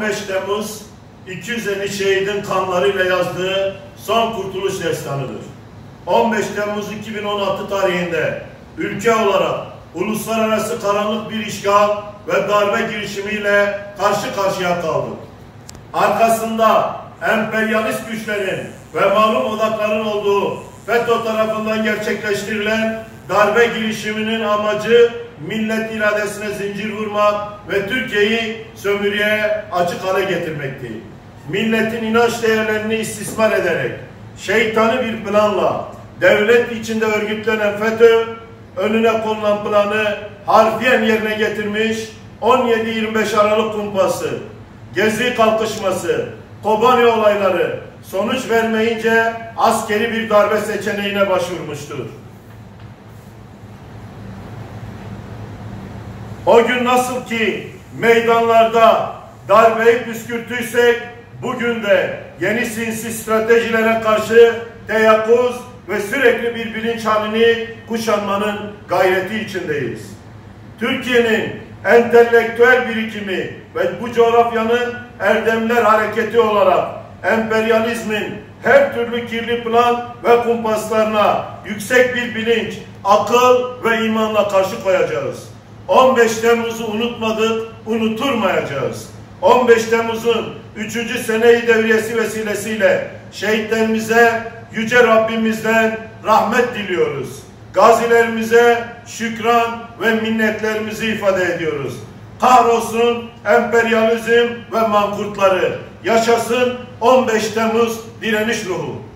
15 Temmuz 250 şehidin kanlarıyla yazdığı son kurtuluş destanıdır. 15 Temmuz 2016 tarihinde ülke olarak uluslararası karanlık bir işgal ve darbe girişimiyle karşı karşıya kaldık. Arkasında emperyalist güçlerin ve malum odakların olduğu FETÖ tarafından gerçekleştirilen darbe girişiminin amacı millet iradesine zincir vurmak ve Türkiye'yi sömürüye açık hale getirmekti. Milletin inanç değerlerini istismar ederek şeytani bir planla devlet içinde örgütlenen FETÖ önüne konulan planı harfiyen yerine getirmiş, 17-25 Aralık kumpası, Gezi kalkışması, Kobani olayları sonuç vermeyince askeri bir darbe seçeneğine başvurmuştur. O gün nasıl ki meydanlarda darbeyi püskürttüysek, bugün de yeni sinsi stratejilere karşı teyakkuz ve sürekli bir bilinç halini kuşanmanın gayreti içindeyiz. Türkiye'nin entelektüel birikimi ve bu coğrafyanın erdemler hareketi olarak emperyalizmin her türlü kirli plan ve kumpaslarına yüksek bir bilinç, akıl ve imanla karşı koyacağız. 15 Temmuz'u unutmadık, unuturmayacağız. 15 Temmuz'un 3. seneyi devriyesi vesilesiyle şehitlerimize Yüce Rabbimizden rahmet diliyoruz. Gazilerimize şükran ve minnetlerimizi ifade ediyoruz. Kahrolsun emperyalizm ve mankurtları. Yaşasın 15 Temmuz direniş ruhu.